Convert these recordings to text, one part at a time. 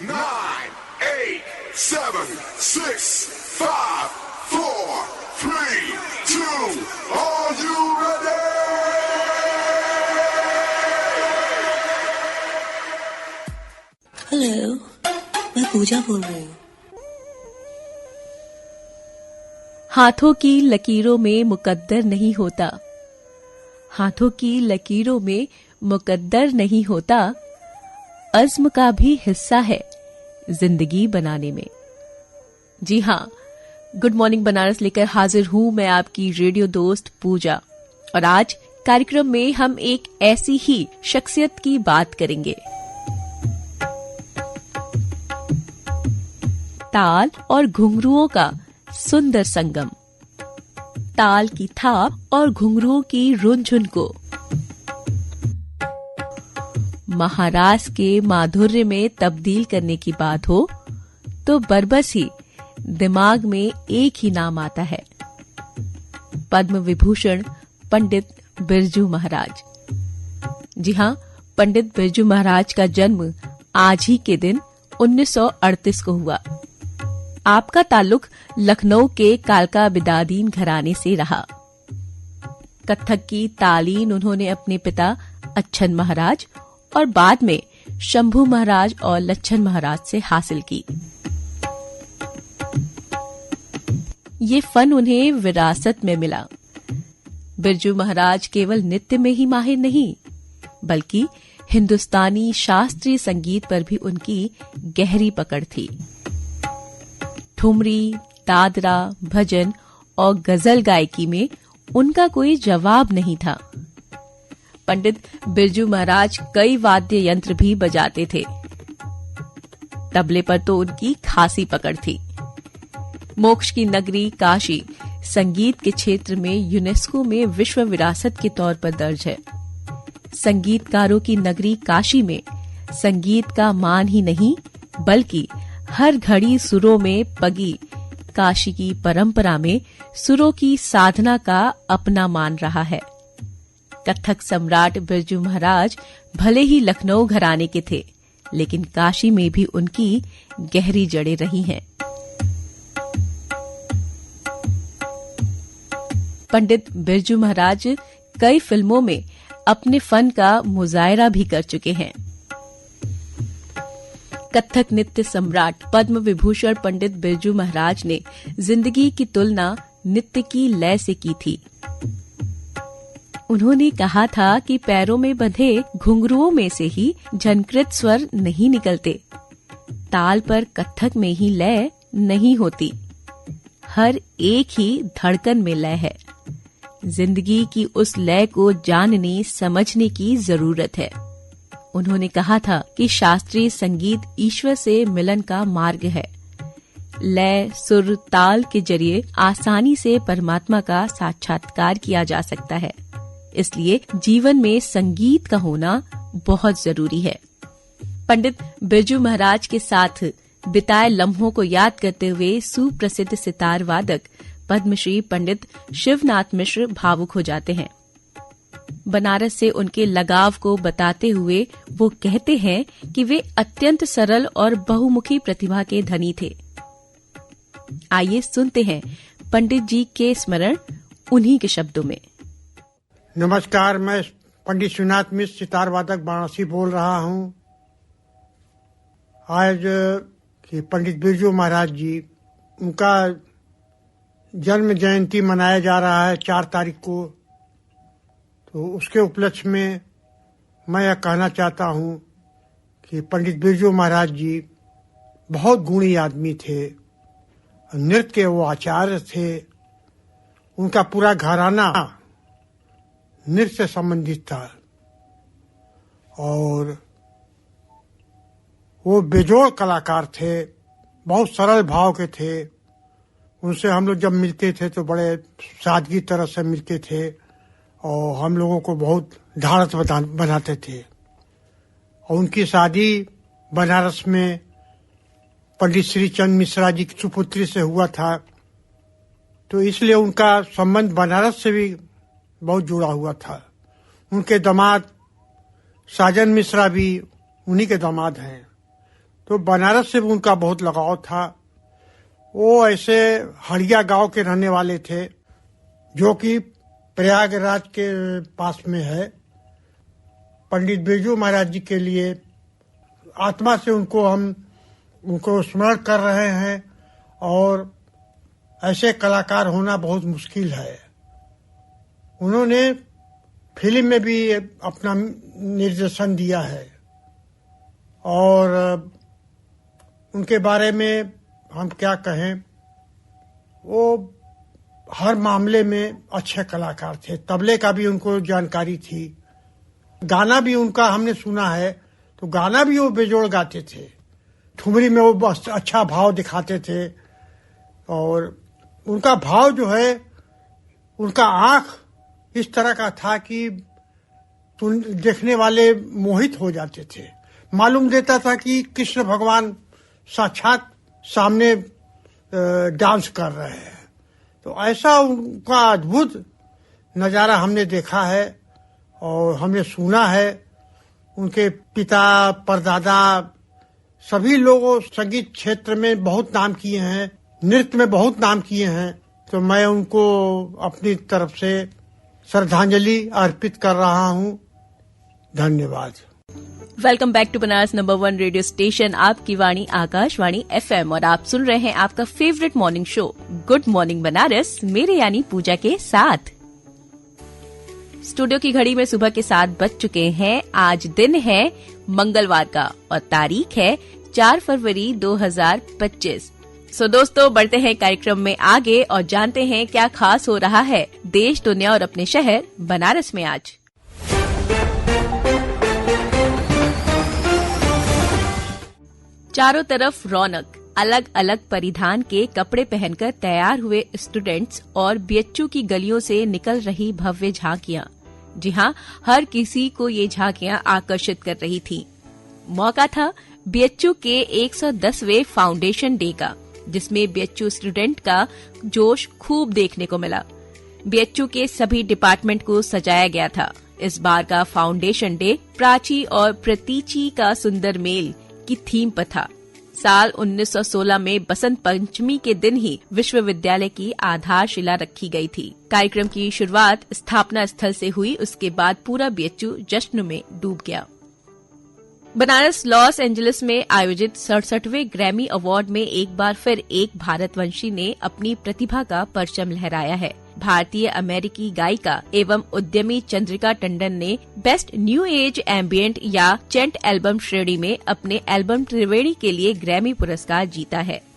9, 8, 7, 6, 5, 4, 3, 2, are you ready? Hello, मैं पूजा बोल रही हूँ। हाथों की लकीरों में मुकद्दर नहीं होता, हाथों की लकीरों में मुकद्दर नहीं होता, अज़्म का भी हिस्सा है जिंदगी बनाने में। जी हाँ, गुड मॉर्निंग बनारस लेकर हाजिर हूं मैं आपकी रेडियो दोस्त पूजा। और आज कार्यक्रम में हम एक ऐसी ही शख्सियत की बात करेंगे। ताल और घुंघरुओं का सुंदर संगम, ताल की थाप और घुंघरुओं की रुनझुन को महारास के माधुर्य में तब्दील करने की बात हो तो बरबस ही दिमाग में एक ही नाम आता है, पद्म विभूषण पंडित बिरजू महाराज। जी हाँ, पंडित बिरजू महाराज का जन्म आज ही के दिन 1938 को हुआ। आपका ताल्लुक लखनऊ के कालका बिदादीन घराने से रहा। कत्थक की तालीम उन्होंने अपने पिता अच्छन महाराज और बाद में शंभू महाराज और लच्छन महाराज से हासिल की। ये फन उन्हें विरासत में मिला। बिरजू महाराज केवल नृत्य में ही माहिर नहीं, बल्कि हिंदुस्तानी शास्त्रीय संगीत पर भी उनकी गहरी पकड़ थी। ठुमरी, दादरा, भजन और गजल गायकी में उनका कोई जवाब नहीं था। पंडित बिरजू महाराज कई वाद्य यंत्र भी बजाते थे। तबले पर तो उनकी खासी पकड़ थी। मोक्ष की नगरी काशी संगीत के क्षेत्र में यूनेस्को में विश्व विरासत के तौर पर दर्ज है। संगीतकारों की नगरी काशी में संगीत का मान ही नहीं, बल्कि हर घड़ी सुरों में पगी काशी की परंपरा में सुरों की साधना का अपना मान रहा है। कत्थक सम्राट बिरजू महाराज भले ही लखनऊ घराने के थे, लेकिन काशी में भी उनकी गहरी जड़ें रही हैं। पंडित बिरजू महाराज कई फिल्मों में अपने फन का मुजाहरा भी कर चुके हैं। कत्थक नृत्य सम्राट पद्म विभूषण पंडित बिरजू महाराज ने जिंदगी की तुलना नृत्य की लय से की थी। उन्होंने कहा था कि पैरों में बंधे घुंघरुओं में से ही झनकृत स्वर नहीं निकलते, ताल पर कत्थक में ही लय नहीं होती, हर एक ही धड़कन में लय है। जिंदगी की उस लय को जानने समझने की जरूरत है। उन्होंने कहा था कि शास्त्रीय संगीत ईश्वर से मिलन का मार्ग है। लय, सुर, ताल के जरिए आसानी से परमात्मा का साक्षात्कार किया जा सकता है। इसलिए जीवन में संगीत का होना बहुत जरूरी है। पंडित बिरजू महाराज के साथ बिताए लम्हों को याद करते हुए सुप्रसिद्ध सितार वादक पद्मश्री पंडित शिवनाथ मिश्र भावुक हो जाते हैं। बनारस से उनके लगाव को बताते हुए वो कहते हैं कि वे अत्यंत सरल और बहुमुखी प्रतिभा के धनी थे। आइए सुनते हैं पंडित जी के स्मरण उन्हीं के शब्दों में। नमस्कार, मैं पंडित शिवनाथ मिश्र सितार वादक वाराणसी बोल रहा हूँ। आज कि पंडित बिरजू महाराज जी, उनका जन्म जयंती मनाया जा रहा है 4 तारीख को। तो उसके उपलक्ष्य में मैं यह कहना चाहता हूँ कि पंडित बिरजू महाराज जी बहुत गुणी आदमी थे। नृत्य के वो आचार्य थे। उनका पूरा घराना नृत्य से संबंधित था और वो बेजोड़ कलाकार थे, बहुत सरल भाव के थे। उनसे हम लोग जब मिलते थे तो बड़े सादगी तरह से मिलते थे और हम लोगों को बहुत ढाढ़स बनाते थे। और उनकी शादी बनारस में पंडित श्री चंद मिश्रा जी की सुपुत्री से हुआ था, तो इसलिए उनका संबंध बनारस से भी बहुत जुड़ा हुआ था। उनके दामाद साजन मिश्रा भी उन्हीं के दामाद हैं। तो बनारस से भी उनका बहुत लगाव था। वो ऐसे हड़िया गांव के रहने वाले थे, जो कि प्रयागराज के पास में है। पंडित बिरजू महाराज जी के लिए आत्मा से उनको स्मरण कर रहे हैं, और ऐसे कलाकार होना बहुत मुश्किल है। उन्होंने फिल्म में भी अपना निर्देशन दिया है, और उनके बारे में हम क्या कहें, वो हर मामले में अच्छे कलाकार थे। तबले का भी उनको जानकारी थी, गाना भी उनका हमने सुना है, तो गाना भी वो बेजोड़ गाते थे। ठुमरी में वो अच्छा भाव दिखाते थे, और उनका भाव जो है, उनका आंख इस तरह का था कि देखने वाले मोहित हो जाते थे। मालूम देता था कि कृष्ण भगवान साक्षात सामने डांस कर रहे हैं। तो ऐसा उनका अद्भुत नज़ारा हमने देखा है और हमने सुना है। उनके पिता परदादा सभी लोगों संगीत क्षेत्र में बहुत नाम किए हैं, नृत्य में बहुत नाम किए हैं। तो मैं उनको अपनी तरफ से श्रद्धांजलि अर्पित कर रहा हूँ। धन्यवाद। Welcome back to Banaras number 1 radio station, आपकी वाणी आकाशवाणी FM, और आप सुन रहे हैं आपका favourite morning show good morning Banaras, मेरे यानी पूजा के साथ। स्टूडियो की घड़ी में सुबह के 7 बज चुके हैं। आज दिन है मंगलवार का और तारीख है 4 फरवरी 2025। सो दोस्तों, बढ़ते हैं कार्यक्रम में आगे और जानते हैं क्या खास हो रहा है देश, दुनिया और अपने शहर बनारस में आज। चारों तरफ रौनक, अलग अलग परिधान के कपड़े पहनकर तैयार हुए स्टूडेंट्स और बीएचयू की गलियों से निकल रही भव्य झांकियां। जी हाँ, हर किसी को ये झांकियां आकर्षित कर रही थी। मौका था बीएचयू के 110वें फाउंडेशन डे का, जिसमें बीएचयू स्टूडेंट का जोश खूब देखने को मिला। बीएचयू के सभी डिपार्टमेंट को सजाया गया था। इस बार का फाउंडेशन डे प्राची और प्रतीची का सुंदर मेल की थीम पर था। साल 1916 में बसंत पंचमी के दिन ही विश्वविद्यालय की आधारशिला रखी गई थी। कार्यक्रम की शुरुआत स्थापना स्थल से हुई, उसके बाद पूरा बीएचयू जश्न में डूब गया। बनारस लॉस एंजलिस में आयोजित 67वें ग्रैमी अवार्ड में एक बार फिर एक भारतवंशी ने अपनी प्रतिभा का परचम लहराया है। भारतीय अमेरिकी गायिका एवं उद्यमी चंद्रिका टंडन ने बेस्ट न्यू एज एम्बिएंट या चेंट एल्बम श्रेणी में अपने एल्बम त्रिवेणी के लिए ग्रैमी पुरस्कार जीता है।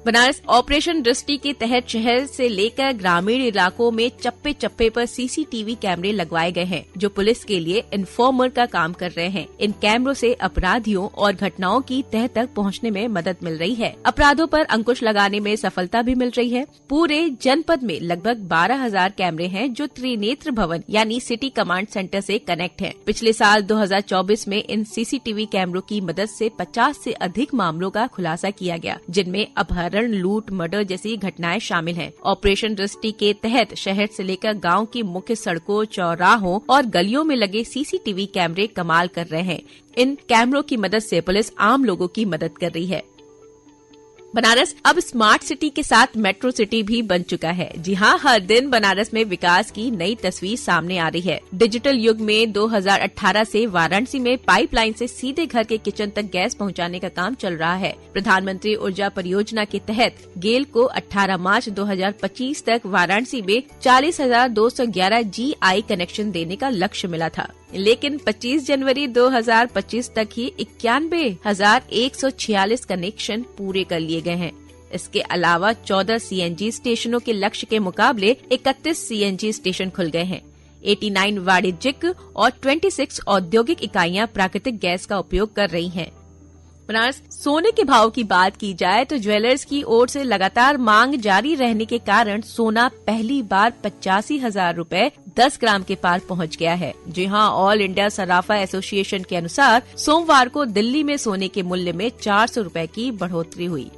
बनारस ऑपरेशन दृष्टि के तहत शहर से लेकर ग्रामीण इलाकों में चप्पे चप्पे पर सीसीटीवी कैमरे लगवाए गए हैं, जो पुलिस के लिए इन्फॉर्मर का काम कर रहे हैं। इन कैमरों से अपराधियों और घटनाओं की तह तक पहुंचने में मदद मिल रही है। अपराधों पर अंकुश लगाने में सफलता भी मिल रही है। पूरे जनपद में लगभग 12,000 कैमरे हैं, जो त्रिनेत्र भवन यानी सिटी कमांड सेंटर से कनेक्ट हैं। पिछले साल 2024 में इन सीसीटीवी कैमरों की मदद से 50 से अधिक मामलों का खुलासा किया गया, जिनमें अपहरण, लूट, मर्डर जैसी घटनाएं शामिल हैं। ऑपरेशन दृष्टि के तहत शहर से लेकर गांव की मुख्य सड़कों, चौराहों और गलियों में लगे सीसीटीवी कैमरे कमाल कर रहे हैं। इन कैमरों की मदद से पुलिस आम लोगों की मदद कर रही है। बनारस अब स्मार्ट सिटी के साथ मेट्रो सिटी भी बन चुका है। जी हाँ, हर दिन बनारस में विकास की नई तस्वीर सामने आ रही है। डिजिटल युग में 2018 से वाराणसी में पाइपलाइन से सीधे घर के किचन तक गैस पहुंचाने का काम चल रहा है। प्रधानमंत्री ऊर्जा परियोजना के तहत गेल को 18 मार्च 2025 तक वाराणसी में 40,211 GI कनेक्शन देने का लक्ष्य मिला था, लेकिन 25 जनवरी 2025 तक ही 91,146 कनेक्शन पूरे कर लिए गए हैं। इसके अलावा 14 CNG स्टेशनों के लक्ष्य के मुकाबले 31 CNG स्टेशन खुल गए हैं। 89 वाणिज्यिक और 26 औद्योगिक इकाइयां प्राकृतिक गैस का उपयोग कर रही हैं। बनारस सोने के भाव की बात की जाए तो ज्वेलर्स की ओर से लगातार मांग जारी रहने के कारण सोना पहली बार 85,000 रूपए 10 ग्राम के पार पहुंच गया है। जी हां, ऑल इंडिया सराफा एसोसिएशन के अनुसार सोमवार को दिल्ली में सोने के मूल्य में 400 रूपए की बढ़ोतरी हुई।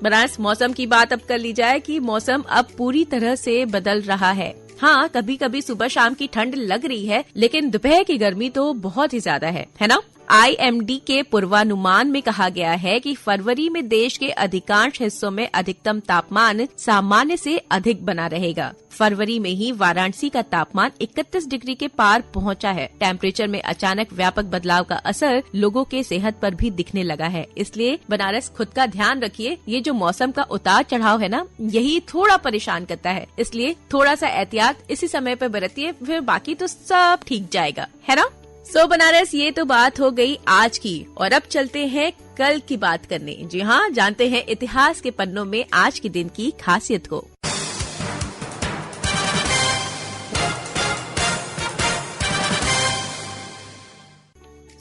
बनारस मौसम की बात अब कर ली जाए कि मौसम अब पूरी तरह से बदल रहा है। हाँ, कभी कभी सुबह शाम की ठंड लग रही है, लेकिन दोपहर की गर्मी तो बहुत ही ज्यादा है ना? IMD के पूर्वानुमान में कहा गया है कि फरवरी में देश के अधिकांश हिस्सों में अधिकतम तापमान सामान्य से अधिक बना रहेगा। फरवरी में ही वाराणसी का तापमान 31 डिग्री के पार पहुंचा है। टेम्परेचर में अचानक व्यापक बदलाव का असर लोगों के सेहत पर भी दिखने लगा है। इसलिए बनारस खुद का ध्यान रखिए। ये जो मौसम का उतार चढ़ाव है ना, यही थोड़ा परेशान करता है। इसलिए थोड़ा सा एहतियात इसी समय पर बरतिए, फिर बाकी तो सब ठीक जाएगा, है ना। सो बनारस, ये तो बात हो गई आज की, और अब चलते हैं कल की बात करने। जी हाँ, जानते हैं इतिहास के पन्नों में आज के दिन की खासियत को।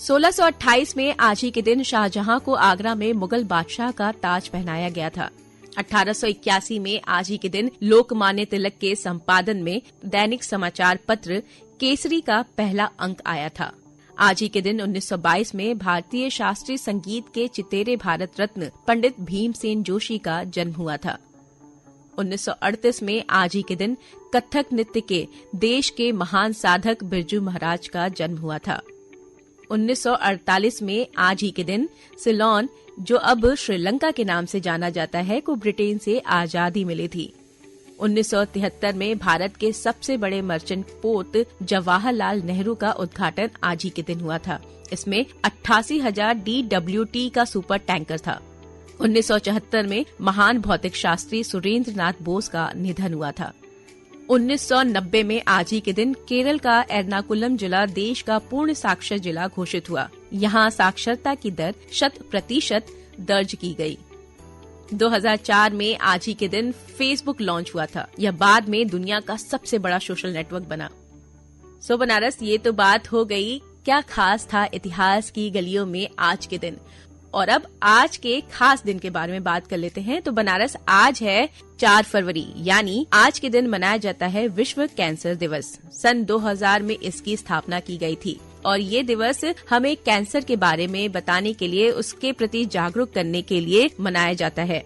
सोलह 1828 में आज ही के दिन शाहजहां को आगरा में मुगल बादशाह का ताज पहनाया गया था। 1881 में आज ही के दिन लोकमान्य तिलक के संपादन में दैनिक समाचार पत्र केसरी का पहला अंक आया था। आज ही के दिन 1922 में भारतीय शास्त्रीय संगीत के चितेरे भारत रत्न पंडित भीमसेन जोशी का जन्म हुआ था। 1938 में आज ही के दिन कथक नृत्य के देश के महान साधक बिरजू महाराज का जन्म हुआ था। 1948 में आज ही के दिन सिलोन, जो अब श्रीलंका के नाम से जाना जाता है, को ब्रिटेन से आजादी मिली थी। 1973 में भारत के सबसे बड़े मर्चेंट पोर्ट जवाहरलाल नेहरू का उद्घाटन आज ही के दिन हुआ था। इसमें 88,000 DWT का सुपर टैंकर था। 1974 में महान भौतिक शास्त्री सुरेंद्र नाथ बोस का निधन हुआ था। 1990 में आज ही के दिन केरल का एर्नाकुलम जिला देश का पूर्ण साक्षर जिला घोषित हुआ। यहाँ साक्षरता की दर 100% दर्ज की गई। 2004 में आज ही के दिन फेसबुक लॉन्च हुआ था। यह बाद में दुनिया का सबसे बड़ा सोशल नेटवर्क बना। सो बनारस, ये तो बात हो गई क्या खास था इतिहास की गलियों में आज के दिन। और अब आज के खास दिन के बारे में बात कर लेते हैं। तो बनारस, आज है 4 फरवरी, यानी आज के दिन मनाया जाता है विश्व कैंसर दिवस। सन 2000 में इसकी स्थापना की गई थी और ये दिवस हमें कैंसर के बारे में बताने के लिए, उसके प्रति जागरूक करने के लिए मनाया जाता है।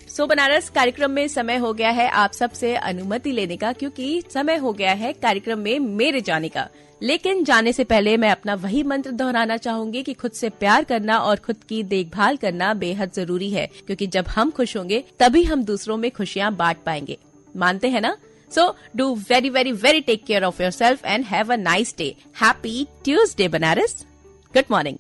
सो बनारस, कार्यक्रम में समय हो गया है आप सबसे अनुमति लेने का, क्योंकि समय हो गया है कार्यक्रम में मेरे जाने का। लेकिन जाने से पहले मैं अपना वही मंत्र दोहराना चाहूंगी कि खुद से प्यार करना और खुद की देखभाल करना बेहद जरूरी है, क्योंकि जब हम खुश होंगे तभी हम दूसरों में खुशियां बांट पाएंगे। मानते हैं ना? So do very take care of yourself and have a nice day. Happy Tuesday, Banaras. Good morning.